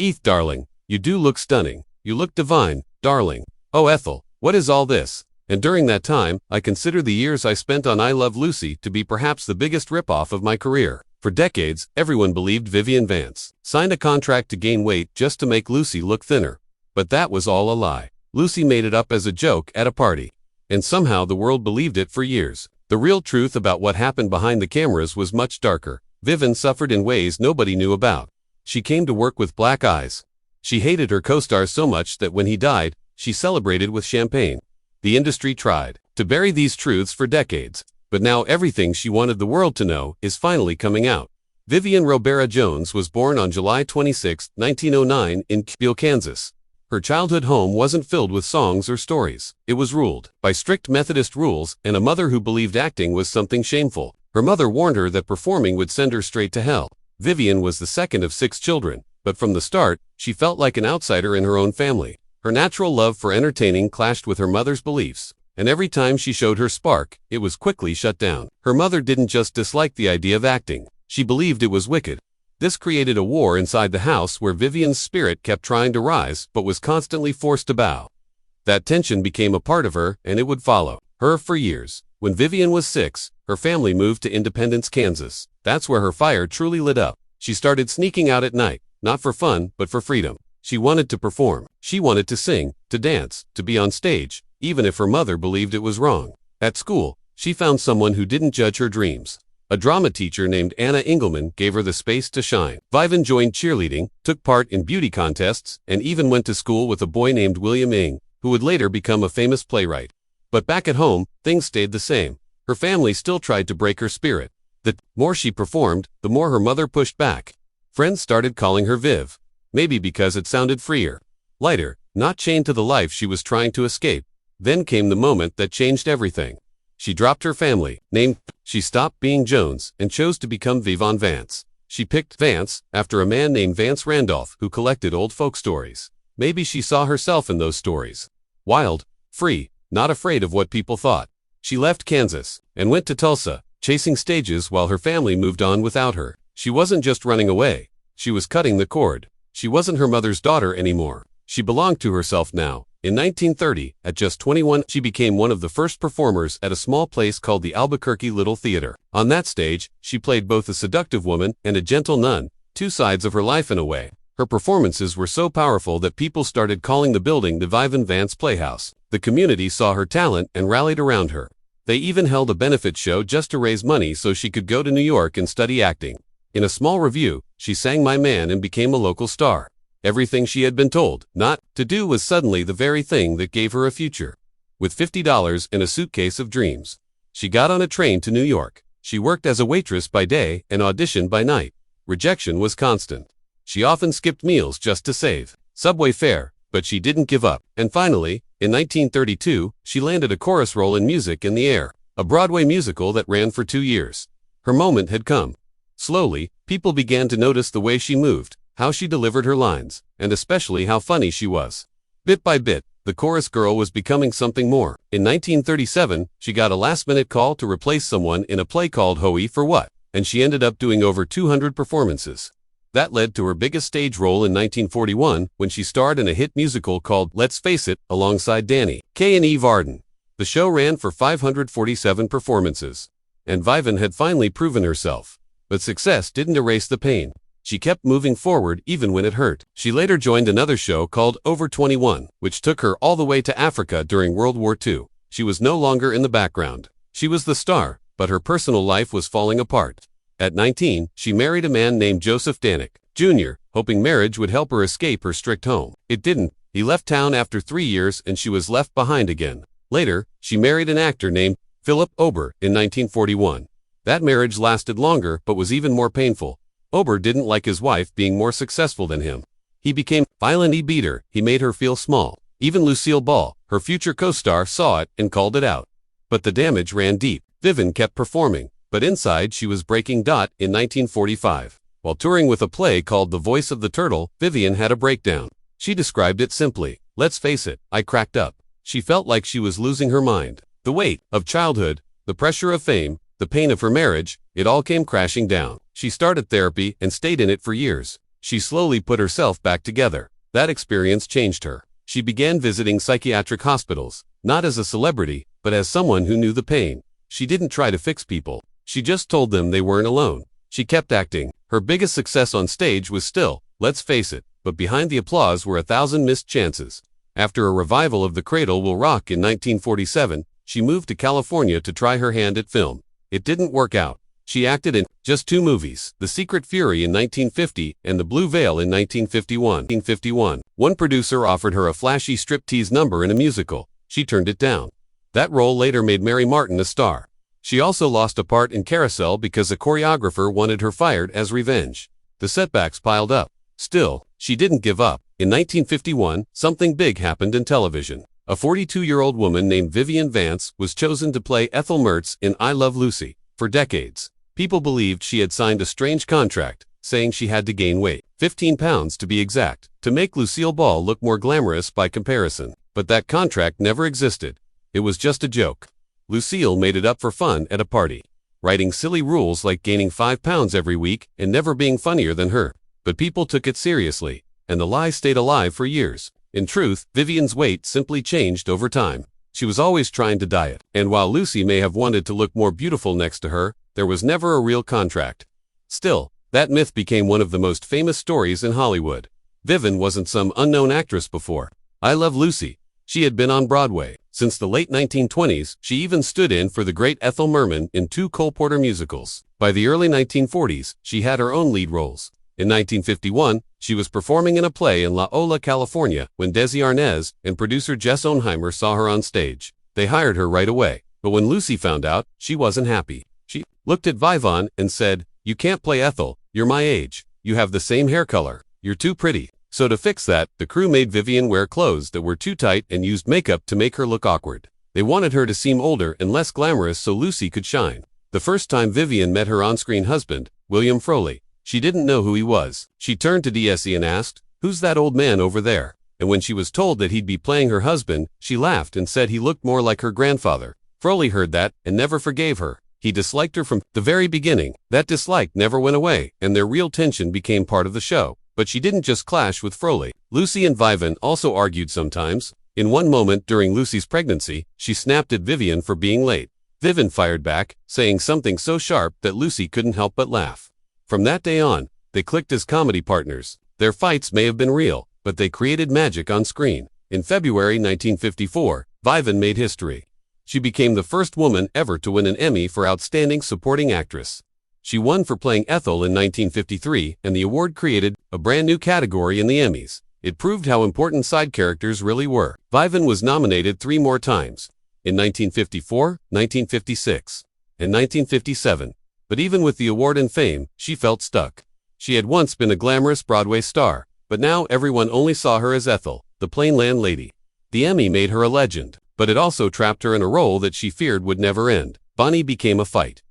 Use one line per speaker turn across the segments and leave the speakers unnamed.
Eth, darling, you do look stunning. You look divine, darling. Oh, Ethel, what is all this? And during that time, I consider the years I spent on I Love Lucy to be perhaps the biggest ripoff of my career. For decades, everyone believed Vivian Vance signed a contract to gain weight just to make Lucy look thinner. But that was all a lie. Lucy made it up as a joke at a party. And somehow the world believed it for years. The real truth about what happened behind the cameras was much darker. Vivian suffered in ways nobody knew about. She came to work with black eyes. She hated her co-star so much that when he died, she celebrated with champagne. The industry tried to bury these truths for decades, but now everything she wanted the world to know is finally coming out. Vivian Robera Jones was born on July 26, 1909 in Kibble, Kansas. Her childhood home wasn't filled with songs or stories. It was ruled by strict Methodist rules and a mother who believed acting was something shameful. Her mother warned her that performing would send her straight to hell. Vivian was the second of 6 children, but from the start, she felt like an outsider in her own family. Her natural love for entertaining clashed with her mother's beliefs, and every time she showed her spark, it was quickly shut down. Her mother didn't just dislike the idea of acting, she believed it was wicked. This created a war inside the house where Vivian's spirit kept trying to rise but was constantly forced to bow. That tension became a part of her, and it would follow her for years. When Vivian was 6, her family moved to Independence, Kansas. That's where her fire truly lit up. She started sneaking out at night, not for fun, but for freedom. She wanted to perform. She wanted to sing, to dance, to be on stage, even if her mother believed it was wrong. At school, she found someone who didn't judge her dreams. A drama teacher named Anna Engelman gave her the space to shine. Vivian joined cheerleading, took part in beauty contests, and even went to school with a boy named William Ing, who would later become a famous playwright. But back at home, things stayed the same. Her family still tried to break her spirit. The more she performed, the more her mother pushed back. Friends started calling her Viv. Maybe because it sounded freer, lighter, not chained to the life she was trying to escape. Then came the moment that changed everything. She dropped her family name. She stopped being Jones and chose to become Vivian Vance. She picked Vance after a man named Vance Randolph who collected old folk stories. Maybe she saw herself in those stories. Wild, free, not afraid of what people thought. She left Kansas and went to Tulsa, chasing stages while her family moved on without her. She wasn't just running away. She was cutting the cord. She wasn't her mother's daughter anymore. She belonged to herself now. In 1930, at just 21, she became one of the first performers at a small place called the Albuquerque Little Theater. On that stage, she played both a seductive woman and a gentle nun, 2 sides of her life in a way. Her performances were so powerful that people started calling the building the Vivian Vance Playhouse. The community saw her talent and rallied around her. They even held a benefit show just to raise money so she could go to New York and study acting. In a small review, she sang My Man and became a local star. Everything she had been told not to do was suddenly the very thing that gave her a future. With $50 and a suitcase of dreams, she got on a train to New York. She worked as a waitress by day and auditioned by night. Rejection was constant. She often skipped meals just to save subway fare, but she didn't give up. And finally, in 1932, she landed a chorus role in Music in the Air, a Broadway musical that ran for 2 years. Her moment had come. Slowly, people began to notice the way she moved, how she delivered her lines, and especially how funny she was. Bit by bit, the chorus girl was becoming something more. In 1937, she got a last-minute call to replace someone in a play called Hoey for What, and she ended up doing over 200 performances. That led to her biggest stage role in 1941 when she starred in a hit musical called Let's Face It alongside Danny Kaye and Eve Arden. The show ran for 547 performances, and Vivian had finally proven herself. But success didn't erase the pain. She kept moving forward even when it hurt. She later joined another show called Over 21, which took her all the way to Africa during World War II. She was no longer in the background. She was the star, but her personal life was falling apart. At 19, she married a man named Joseph Danick, Jr., hoping marriage would help her escape her strict home. It didn't. He left town after 3 years and she was left behind again. Later, she married an actor named Philip Ober in 1941. That marriage lasted longer but was even more painful. Ober didn't like his wife being more successful than him. He became violent. He beat her. He made her feel small. Even Lucille Ball, her future co-star, saw it and called it out. But the damage ran deep. Vivian kept performing, but inside she was breaking. In 1945, while touring with a play called The Voice of the Turtle, Vivian had a breakdown. She described it simply, "Let's face it, I cracked up." She felt like she was losing her mind. The weight of childhood, the pressure of fame, the pain of her marriage, it all came crashing down. She started therapy and stayed in it for years. She slowly put herself back together. That experience changed her. She began visiting psychiatric hospitals, not as a celebrity, but as someone who knew the pain. She didn't try to fix people. She just told them they weren't alone. She kept acting. Her biggest success on stage was still, let's face it, but behind the applause were 1,000 missed chances. After a revival of The Cradle Will Rock in 1947, she moved to California to try her hand at film. It didn't work out. She acted in just 2 movies, The Secret Fury in 1950 and The Blue Veil in 1951. One producer offered her a flashy striptease number in a musical. She turned it down. That role later made Mary Martin a star. She also lost a part in Carousel because a choreographer wanted her fired as revenge. The setbacks piled up. Still, she didn't give up. In 1951, something big happened in television. A 42-year-old woman named Vivian Vance was chosen to play Ethel Mertz in I Love Lucy. For decades, people believed she had signed a strange contract, saying she had to gain weight, 15 pounds to be exact, to make Lucille Ball look more glamorous by comparison. But that contract never existed. It was just a joke. Lucille made it up for fun at a party, writing silly rules like gaining 5 pounds every week and never being funnier than her. But people took it seriously, and the lie stayed alive for years. In truth, Vivian's weight simply changed over time. She was always trying to diet, and while Lucy may have wanted to look more beautiful next to her, there was never a real contract. Still, that myth became one of the most famous stories in Hollywood. Vivian wasn't some unknown actress before I Love Lucy. She had been on Broadway since the late 1920s. She even stood in for the great Ethel Merman in 2 Cole Porter musicals. By the early 1940s, she had her own lead roles. In 1951, she was performing in a play in La Ola, California, when Desi Arnaz and producer Jess Onheimer saw her on stage. They hired her right away. But when Lucy found out, she wasn't happy. She looked at Vivian and said, "You can't play Ethel. You're my age. You have the same hair color. You're too pretty." So to fix that, the crew made Vivian wear clothes that were too tight and used makeup to make her look awkward. They wanted her to seem older and less glamorous so Lucy could shine. The first time Vivian met her on-screen husband, William Froley, she didn't know who he was. She turned to Desi and asked, "Who's that old man over there?" And when she was told that he'd be playing her husband, she laughed and said he looked more like her grandfather. Froley heard that and never forgave her. He disliked her from the very beginning. That dislike never went away, and their real tension became part of the show. But she didn't just clash with Froley. Lucy and Vivian also argued sometimes. In one moment during Lucy's pregnancy, she snapped at Vivian for being late. Vivian fired back, saying something so sharp that Lucy couldn't help but laugh. From that day on, they clicked as comedy partners. Their fights may have been real, but they created magic on screen. In February 1954, Vivian made history. She became the first woman ever to win an Emmy for Outstanding Supporting Actress. She won for playing Ethel in 1953, and the award created a brand new category in the Emmys. It proved how important side characters really were. Vivian was nominated 3 more times, in 1954, 1956, and 1957. But even with the award and fame, she felt stuck. She had once been a glamorous Broadway star, but now everyone only saw her as Ethel, the plain landlady. The Emmy made her a legend, but it also trapped her in a role that she feared would never end. Bonnie became a fight.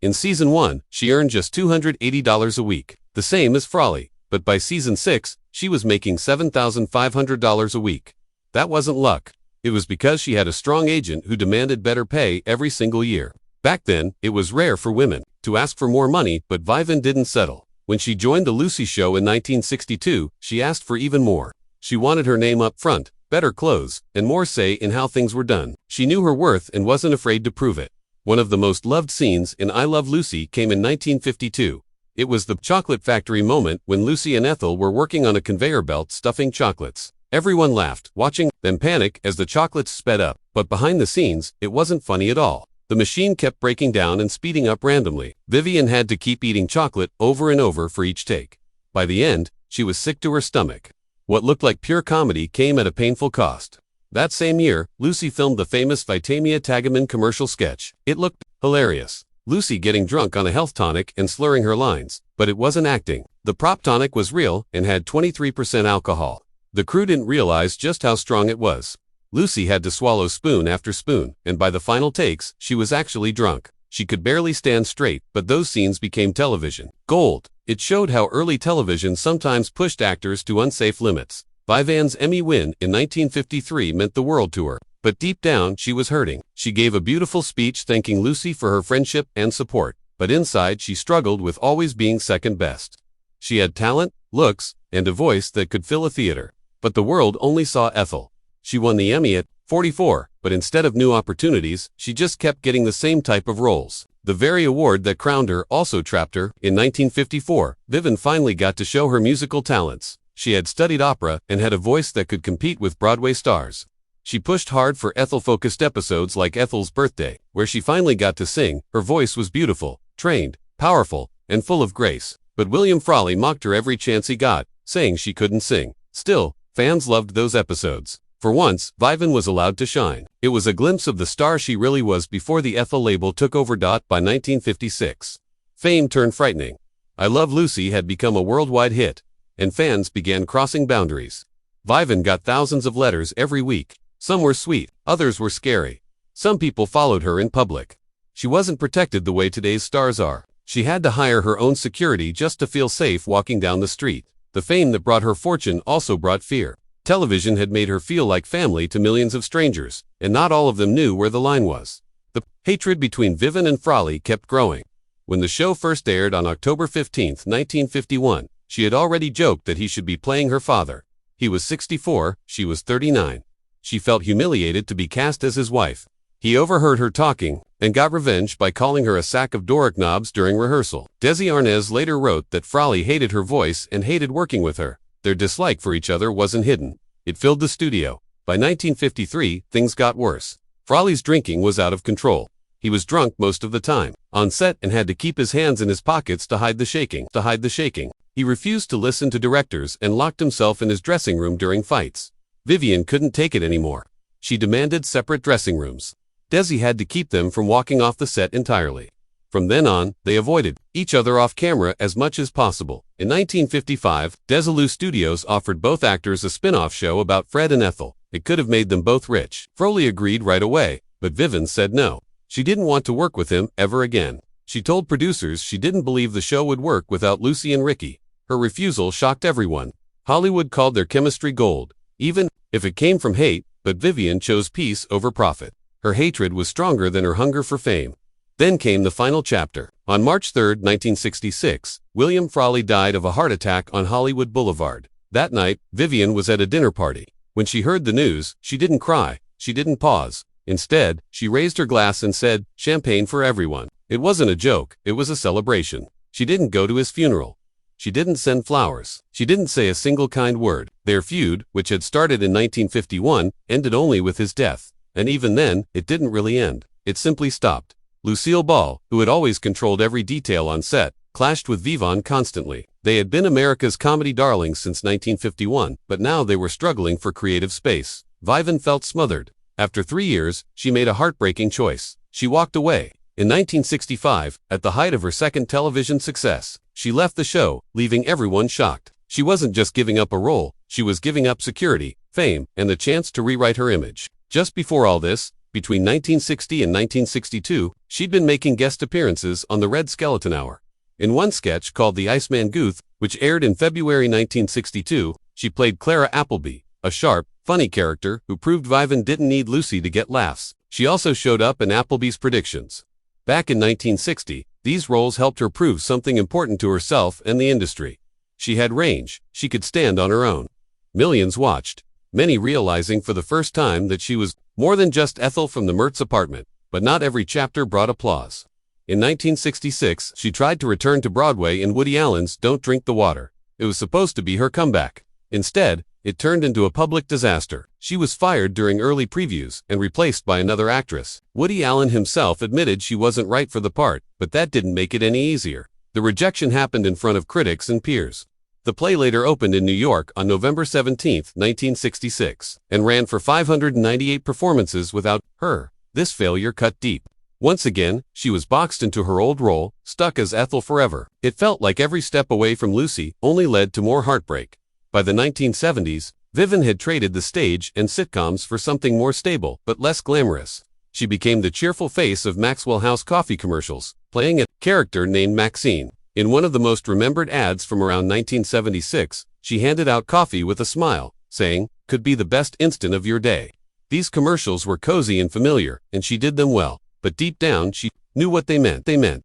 In season 1, she earned just $280 a week, the same as Froley, but by season 6, she was making $7,500 a week. That wasn't luck. It was because she had a strong agent who demanded better pay every single year. Back then, it was rare for women to ask for more money, but Vivian didn't settle. When she joined The Lucy Show in 1962, she asked for even more. She wanted her name up front, better clothes, and more say in how things were done. She knew her worth and wasn't afraid to prove it. One of the most loved scenes in I Love Lucy came in 1952. It was the chocolate factory moment when Lucy and Ethel were working on a conveyor belt stuffing chocolates. Everyone laughed, watching them panic as the chocolates sped up. But behind the scenes, it wasn't funny at all. The machine kept breaking down and speeding up randomly. Vivian had to keep eating chocolate over and over for each take. By the end, she was sick to her stomach. What looked like pure comedy came at a painful cost. That same year, Lucy filmed the famous Vitamia Tagaman commercial sketch. It looked hilarious. Lucy getting drunk on a health tonic and slurring her lines. But it wasn't acting. The prop tonic was real and had 23% alcohol. The crew didn't realize just how strong it was. Lucy had to swallow spoon after spoon, and by the final takes, she was actually drunk. She could barely stand straight, but those scenes became television gold. It showed how early television sometimes pushed actors to unsafe limits. Vivian's Emmy win in 1953 meant the world to her, but deep down she was hurting. She gave a beautiful speech thanking Lucy for her friendship and support, but inside she struggled with always being second best. She had talent, looks, and a voice that could fill a theater. But the world only saw Ethel. She won the Emmy at 44, but instead of new opportunities, she just kept getting the same type of roles. The very award that crowned her also trapped her. In 1954, Vivian finally got to show her musical talents. She had studied opera and had a voice that could compete with Broadway stars. She pushed hard for Ethel-focused episodes like Ethel's Birthday, where she finally got to sing. Her voice was beautiful, trained, powerful, and full of grace. But William Frawley mocked her every chance he got, saying she couldn't sing. Still, fans loved those episodes. For once, Vivian was allowed to shine. It was a glimpse of the star she really was before the Ethel label took over. By 1956, fame turned frightening. I Love Lucy had become a worldwide hit, and fans began crossing boundaries. Vivian got thousands of letters every week. Some were sweet, others were scary. Some people followed her in public. She wasn't protected the way today's stars are. She had to hire her own security just to feel safe walking down the street. The fame that brought her fortune also brought fear. Television had made her feel like family to millions of strangers, and not all of them knew where the line was. The hatred between Vivian and Frawley kept growing. When the show first aired on October 15, 1951, she had already joked that he should be playing her father. He was 64, she was 39. She felt humiliated to be cast as his wife. He overheard her talking, and got revenge by calling her a sack of doorknobs during rehearsal. Desi Arnaz later wrote that Frawley hated her voice and hated working with her. Their dislike for each other wasn't hidden. It filled the studio. By 1953, things got worse. Frawley's drinking was out of control. He was drunk most of the time, on set, and had to keep his hands in his pockets to hide the shaking. He refused to listen to directors and locked himself in his dressing room during fights. Vivian couldn't take it anymore. She demanded separate dressing rooms. Desi had to keep them from walking off the set entirely. From then on, they avoided each other off camera as much as possible. In 1955, Desilu Studios offered both actors a spin-off show about Fred and Ethel. It could have made them both rich. Frawley agreed right away, but Vivian said no. She didn't want to work with him ever again. She told producers she didn't believe the show would work without Lucy and Ricky. Her refusal shocked everyone. Hollywood called their chemistry gold, even if it came from hate, but Vivian chose peace over profit. Her hatred was stronger than her hunger for fame. Then came the final chapter. On March 3, 1966, William Frawley died of a heart attack on Hollywood Boulevard. That night, Vivian was at a dinner party. When she heard the news, she didn't cry, she didn't pause. Instead, she raised her glass and said, "Champagne for everyone." It wasn't a joke, it was a celebration. She didn't go to his funeral. She didn't send flowers. She didn't say a single kind word. Their feud, which had started in 1951, ended only with his death. And even then, it didn't really end. It simply stopped. Lucille Ball, who had always controlled every detail on set, clashed with Vivian constantly. They had been America's comedy darlings since 1951, but now they were struggling for creative space. Vivian felt smothered. After 3 years, she made a heartbreaking choice. She walked away. In 1965, at the height of her second television success, she left the show, leaving everyone shocked. She wasn't just giving up a role, she was giving up security, fame, and the chance to rewrite her image. Just before all this, between 1960 and 1962, she'd been making guest appearances on the Red Skeleton Hour. In one sketch called The Iceman Guth, which aired in February 1962, she played Clara Appleby, a sharp, funny character who proved Vivian didn't need Lucy to get laughs. She also showed up in Appleby's Predictions. Back in 1960, these roles helped her prove something important to herself and the industry. She had range, she could stand on her own. Millions watched, many realizing for the first time that she was more than just Ethel from the Mertz apartment. But not every chapter brought applause. In 1966, she tried to return to Broadway in Woody Allen's Don't Drink the Water. It was supposed to be her comeback. Instead, it turned into a public disaster. She was fired during early previews and replaced by another actress. Woody Allen himself admitted she wasn't right for the part, but that didn't make it any easier. The rejection happened in front of critics and peers. The play later opened in New York on November 17, 1966, and ran for 598 performances without her. This failure cut deep. Once again, she was boxed into her old role, stuck as Ethel forever. It felt like every step away from Lucy only led to more heartbreak. By the 1970s, Vivian had traded the stage and sitcoms for something more stable but less glamorous. She became the cheerful face of Maxwell House coffee commercials, playing a character named Maxine. In one of the most remembered ads from around 1976, she handed out coffee with a smile, saying, "Could be the best instant of your day." These commercials were cozy and familiar, and she did them well. But deep down, she knew what they meant.